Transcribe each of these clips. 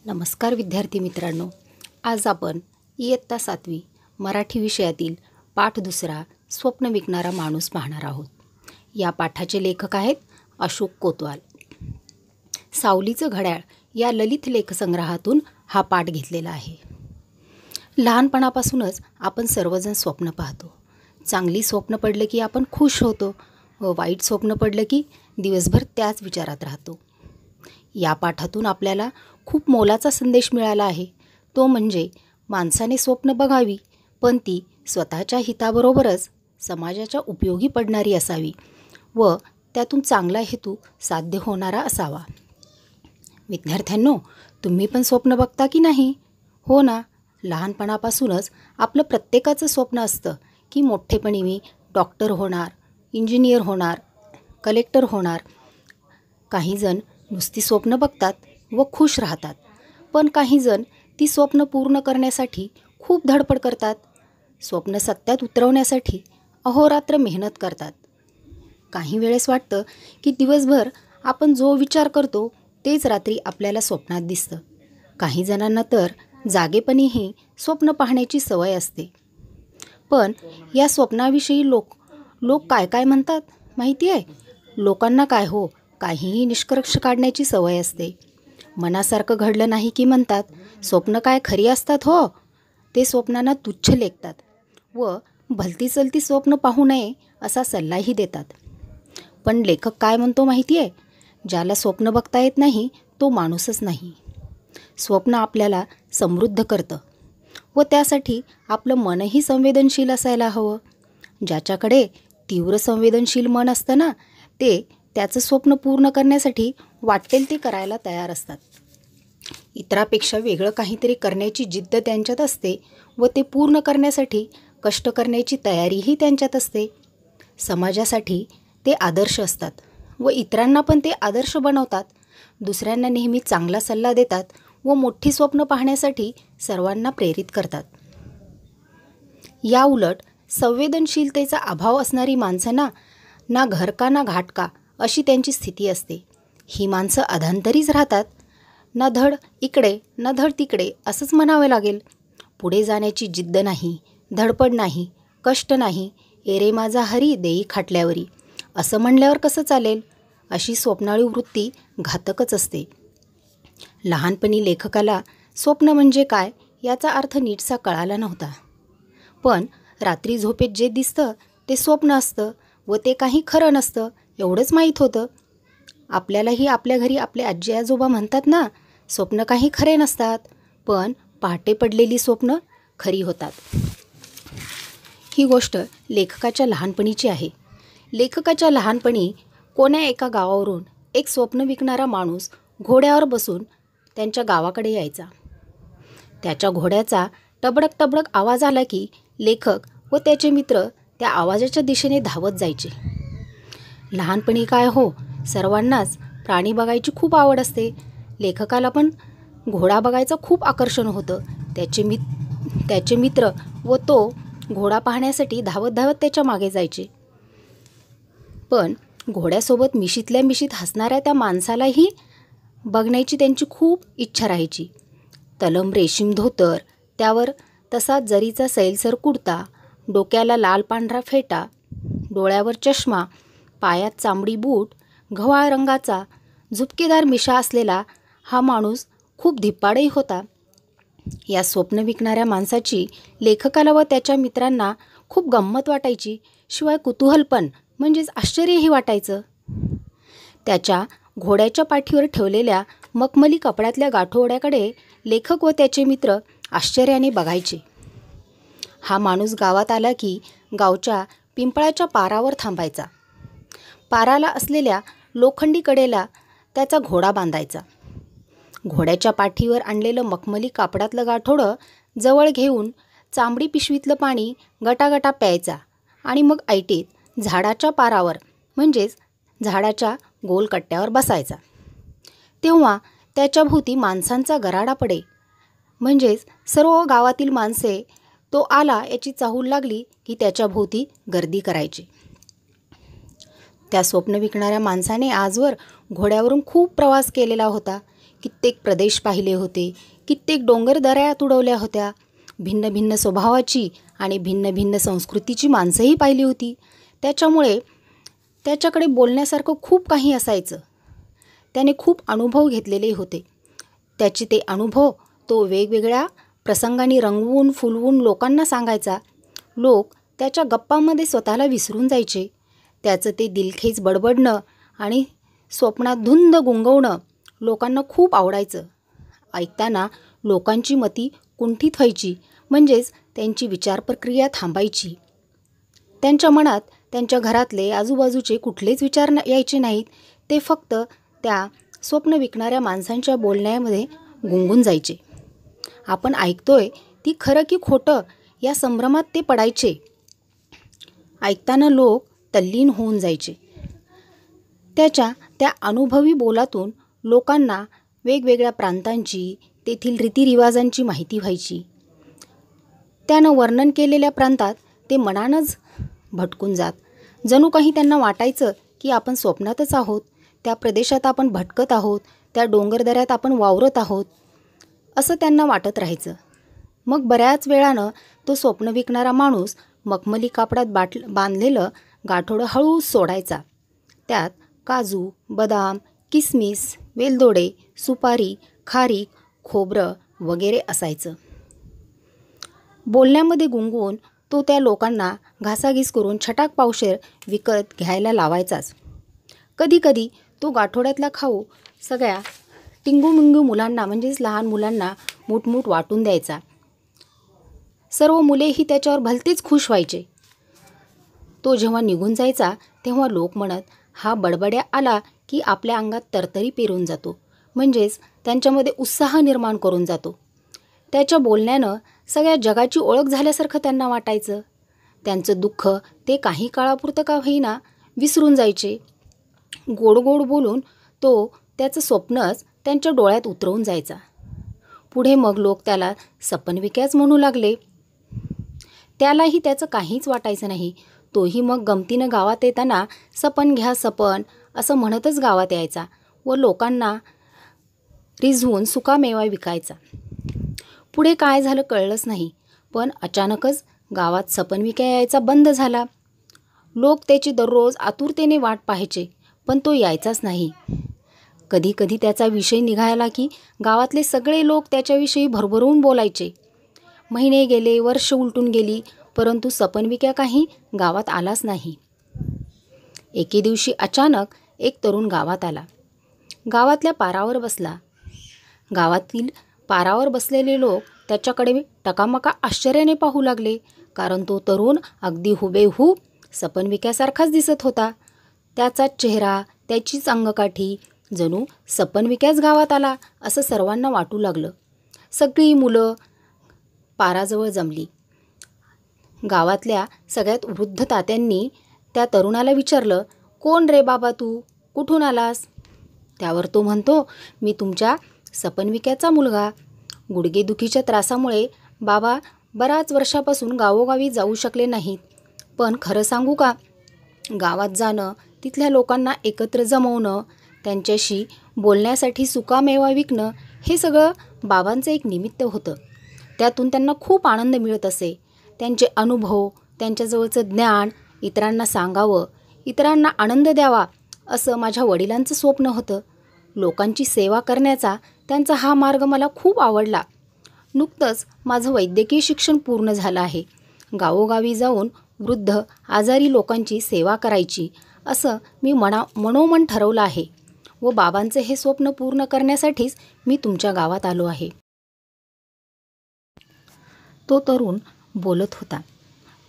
नमस्कार विद्यार्थी मित्रांनो, आज आपण इयत्ता 7वी मराठी विषयातील पाठ 2 स्वप्न विकणारा माणूस पाहणार आहोत. या पाठाचे लेखक आहेत अशोक कोतवाल. सावलीचं घड्याळ या ललित लेखसंग्रहातून हा पाठ घेतलेला आहे. लहानपणापासूनच आपण सर्वजण स्वप्न पाहतो. चांगली स्वप्न पडलं की आपण खुश होतो व वाईट स्वप्न पडलं की दिवसभर त्याच विचारात राहतो. या पाठातून आपल्याला खूप मोलाचा संदेश मिळाला आहे. तो म्हणजे माणसाने स्वप्न बघावी, पण ती स्वतःच्या हिताबरोबरच समाजाच्या उपयोगी पडणारी असावी व त्यातून चांगला हेतू साध्य होणारा असावा. विद्यार्थ्यांनो, तुम्ही पण स्वप्न बघता की नाही? हो ना. लहानपणापासूनच आपलं प्रत्येकाचं स्वप्न असतं की मोठेपणी मी डॉक्टर होणार, इंजिनियर होणार, कलेक्टर होणार. काहीजण नुसती स्वप्न बघतात व खुश राहतात, पण काहीजण ती स्वप्न पूर्ण करण्यासाठी खूप धडपड करतात. स्वप्न सत्यात उतरवण्यासाठी अहोरात्र मेहनत करतात. काही वेळेस वाटतं की दिवसभर आपण जो विचार करतो तेच रात्री आपल्याला स्वप्नात दिसतं. काही जणांना तर जागेपणीही स्वप्न पाहण्याची सवय असते. पण या स्वप्नाविषयी लोक काय काय म्हणतात माहिती आहे? लोकांना काय हो, काहीही निष्कर्ष काढण्याची सवय असते. मनासारखं घडलं नाही की म्हणतात, स्वप्न काय खरी असतात हो. ते स्वप्नांना तुच्छ लेखतात व भलती चलती स्वप्न पाहू नये असा सल्लाही देतात. पण लेखक काय म्हणतो माहिती आहे? ज्याला स्वप्न बघता येत नाही तो माणूसच नाही. स्वप्न आपल्याला समृद्ध करतं व त्यासाठी आपलं मनही संवेदनशील असायला हवं. ज्याच्याकडे तीव्र संवेदनशील मन असतं ना, ते त्याचं स्वप्न पूर्ण करण्यासाठी वाटेल ते करायला तयार असतात. इतरापेक्षा वेगळं काहीतरी करण्याची जिद्द त्यांच्यात असते व ते पूर्ण करण्यासाठी कष्ट करण्याची तयारीही त्यांच्यात असते. समाजासाठी ते आदर्श असतात व इतरांना पण ते आदर्श बनवतात. दुसऱ्यांना नेहमी चांगला सल्ला देतात व मोठी स्वप्न पाहण्यासाठी सर्वांना प्रेरित करतात. या उलट संवेदनशीलतेचा अभाव असणारी माणसं ना घर ना घाट का अशी त्यांची स्थिती असते. ही माणसं अधांतरीच राहतात. ना धड इकडे ना धड तिकडे असंच म्हणावं लागेल. पुढे जाण्याची जिद्द नाही, धडपड नाही, कष्ट नाही. एरे माझा हरी देई खाटल्यावरी असं म्हणल्यावर कसं चालेल? अशी स्वप्नाळू वृत्ती घातकच असते. लहानपणी लेखकाला स्वप्न म्हणजे काय याचा अर्थ नीटसा कळाला नव्हता. पण रात्री झोपेत जे दिसतं ते स्वप्न असतं व ते काही खरं नसतं एवढंच माहीत होतं. आपल्यालाही आपल्या घरी आपले आजी आजोबा म्हणतात ना, स्वप्न काही खरे नसतात, पण पहाटे पडलेली स्वप्न खरी होतात. ही गोष्ट लेखकाच्या लहानपणीची आहे. लेखकाच्या लहानपणी कोण्या एका गावावरून एक स्वप्न विकणारा माणूस घोड्यावर बसून त्यांच्या गावाकडे यायचा. त्याच्या घोड्याचा टबडक टबडक आवाज आला की लेखक व त्याचे मित्र त्या आवाजाच्या दिशेने धावत जायचे. लहानपणी काय हो, सर्वांनाच प्राणी बघायची खूप आवड असते. लेखकाला पण घोडा बघायचं खूप आकर्षण होतं. त्याचे मित्र व तो घोडा पाहण्यासाठी धावत धावत त्याच्या मागे जायचे. पण घोड्यासोबत मिशीतल्या मिशीत हसणाऱ्या त्या माणसालाही बघण्याची त्यांची खूप इच्छा राहायची. तलम रेशीम धोतर, त्यावर तसा जरीचा सैलसर कुर्ता, डोक्याला लाल पांढरा फेटा, डोळ्यावर चष्मा, पायात चांबडी बूट, गव्हाळ रंगाचा झुपकेदार मिशा असलेला हा माणूस खूप धिप्पाडही होता. या स्वप्न विकणाऱ्या माणसाची लेखकाला व त्याच्या मित्रांना खूप गंमत वाटायची, शिवाय कुतूहल पण म्हणजेच आश्चर्यही वाटायचं. त्याच्या घोड्याच्या पाठीवर ठेवलेल्या मखमली कपड्यातल्या गाठोड्याकडे लेखक व त्याचे मित्र आश्चर्याने बघायचे. हा माणूस गावात आला की गावच्या पिंपळाच्या पारावर थांबायचा. पाराला असलेल्या लोखंडी कडेला त्याचा घोडा बांधायचा. घोड्याच्या पाठीवर आणलेलं मखमली कापडातलं गाठोडं जवळ घेऊन चांबडी पिशवीतलं पाणी गटागटा प्यायचा आणि मग ऐटीत झाडाच्या पारावर म्हणजेच झाडाच्या गोल कट्ट्यावर बसायचा. तेव्हा त्याच्या भोवती माणसांचा गराडा पडे. म्हणजेच सर्व गावातील माणसे तो आला याची चाहूल लागली की त्याच्या भोवती गर्दी करायची. त्या स्वप्न विकणाऱ्या माणसाने आजवर घोड्यावरून खूप प्रवास केलेला होता. कित्येक प्रदेश पाहिले होते, कित्येक डोंगरदऱ्या तुडवल्या होत्या, भिन्न भिन्न स्वभावाची आणि भिन्न भिन्न संस्कृतीची माणसंही पाहिली होती. त्याच्यामुळे त्याच्याकडे बोलण्यासारखं खूप काही असायचं. त्याने खूप अनुभव घेतलेले होते. त्याचे ते अनुभव तो वेगवेगळ्या प्रसंगांनी रंगवून फुलवून लोकांना सांगायचा. लोक त्याच्या गप्पांमध्ये स्वतःला विसरून जायचे. त्याचं ते दिलखेच बडबडणं आणि स्वप्नात धुंद गुंगवणं लोकांना खूप आवडायचं. ऐकताना लोकांची मती कुंठित व्हायची, म्हणजेच त्यांची विचार प्रक्रिया थांबायची. त्यांच्या मनात त्यांच्या घरातले आजूबाजूचे कुठलेच विचार यायचे नाहीत. ते फक्त त्या स्वप्न विकणाऱ्या माणसांच्या बोलण्यामध्ये गुंगून जायचे. आपण ऐकतोय ती खरं की खोटं या संभ्रमात ते पडायचे. ऐकताना लोक तल्लीन होऊन जायचे. त्याच्या त्या अनुभवी बोलातून लोकांना वेगवेगळ्या प्रांतांची, तेथील रीतिरिवाजांची माहिती व्हायची. त्यानं वर्णन केलेल्या प्रांतात ते मनानंच भटकून जात. जणू काही त्यांना वाटायचं की आपण स्वप्नातच आहोत, त्या प्रदेशात आपण भटकत आहोत, त्या डोंगरदऱ्यात आपण वावरत आहोत, असं त्यांना वाटत राहायचं. मग बऱ्याच वेळानं तो स्वप्न विकणारा माणूस मखमली कापडात बांधलेलं गाठोडं हळूच सोडायचा. त्यात काजू, बदाम, किसमिस, वेलदोडे, सुपारी, खारीक, खोबरं वगैरे असायचं. बोलण्यामध्ये गुंगून तो त्या लोकांना घासाघीस करून छटाक पावशेर विकत घ्यायला लावायचाच. कधीकधी तो गाठोड्यातला खाऊ सगळ्या टिंगूमिंगू मुलांना, म्हणजेच लहान मुलांना मूठमूठ वाटून द्यायचा. सर्व मुलेही त्याच्यावर भलतेच खुश व्हायचे. तो जेव्हा निघून जायचा तेव्हा लोक म्हणत, हा बडबड्या आला की आपल्या अंगात तरतरी पेरून जातो, म्हणजेच त्यांच्यामध्ये उत्साह निर्माण करून जातो. त्याच्या बोलण्यानं सगळ्या जगाची ओळख झाल्यासारखं त्यांना वाटायचं. त्यांचं दुःख ते काही काळापुरतं का होईना विसरून जायचे. गोड गोड बोलून तो त्याचं स्वप्नच त्यांच्या डोळ्यात उतरवून जायचा. पुढे मग लोक त्याला सपनविक्याच म्हणू लागले. त्यालाही त्याचं काहीच वाटायचं नाही. तोही मग गमतीनं गावात येताना सपन घ्या सपन असं म्हणतच गावात यायचा व लोकांना रिझवून सुकामेवा विकायचा. पुढे काय झालं कळलंच नाही, पण अचानकच गावात सपन विक्या यायचा बंद झाला. लोक त्याची दररोज आतुरतेने वाट पाहायचे, पण तो यायचाच नाही. कधी कधी त्याचा विषय निघाला की गावातले सगळे लोक त्याच्याविषयी भरभरून बोलायचे. महिने गेले, वर्ष उलटून गेली, परंतु सपनविक्या काही गावात आलाच नाही. एके दिवशी अचानक एक तरुण गावात आला. गावातल्या पारावर बसला. गावातील पारावर बसलेले लोक त्याच्याकडे टकामका आश्चर्याने पाहू लागले, कारण तो तरुण अगदी हुबेहूब सपनविक्यासारखाच दिसत होता. त्याचाच चेहरा, त्याचीच अंगकाठी, जणू सपनविक्याच गावात आला असं सर्वांना वाटू लागलं. सगळी मुलं पाराजवळ जमली. गावातल्या सगळ्यात वृद्ध तात्यांनी त्या तरुणाला विचारलं, कोण रे बाबा तू, कुठून आलास? त्यावर तो म्हणतो, मी तुमच्या सपनविक्याचा मुलगा. गुडघेदुखीच्या त्रासामुळे बाबा बऱ्याच वर्षापासून गावोगावी जाऊ शकले नाहीत. पण खरं सांगू का, गावात जाणं, तिथल्या लोकांना एकत्र जमवणं, त्यांच्याशी बोलण्यासाठी सुकामेवा विकणं, हे सगळं बाबांचं एक निमित्त होतं. त्यातून त्यांना खूप आनंद मिळत असे. त्यांचे अनुभव, त्यांच्याजवळचं ज्ञान इतरांना सांगावं, इतरांना आनंद द्यावा, असं माझ्या वडिलांचं स्वप्न होतं. लोकांची सेवा करण्याचा त्यांचा हा मार्ग मला खूप आवडला. नुकतंच माझं वैद्यकीय शिक्षण पूर्ण झालं आहे. गावोगावी जाऊन वृद्ध आजारी लोकांची सेवा करायची असं मी मनोमन ठरवलं आहे व बाबांचं हे स्वप्न पूर्ण करण्यासाठीच मी तुमच्या गावात आलो आहे. तो तरुण बोलत होता,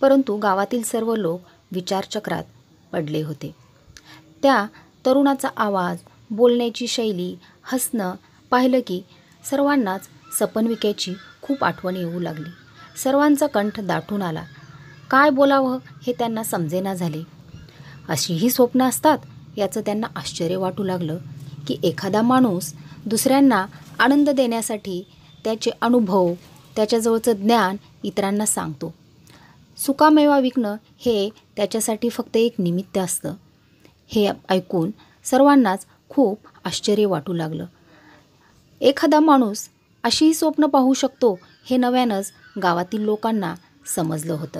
परंतु गावातील सर्व लोक विचारचक्रात पडले होते. त्या तरुणाचा आवाज, बोलण्याची शैली, हसणं पाहिलं की सर्वांनाच सपनविक्याची खूप आठवण येऊ लागली. सर्वांचा कंठ दाटून आला. काय बोलावं हे त्यांना समजेना झाले. अशीही स्वप्न असतात याचं त्यांना आश्चर्य वाटू लागलं की एखादा माणूस दुसऱ्यांना आनंद देण्यासाठी त्याचे अनुभव, त्याच्याजवळचं ज्ञान इतरांना सांगतो. सुकामेवा विकणं हे त्याच्यासाठी फक्त एक निमित्त असतं. हे ऐकून सर्वांनाच खूप आश्चर्य वाटू लागलं. एखादा माणूस अशीही स्वप्न पाहू शकतो हे नव्यानंच गावातील लोकांना समजलं होतं.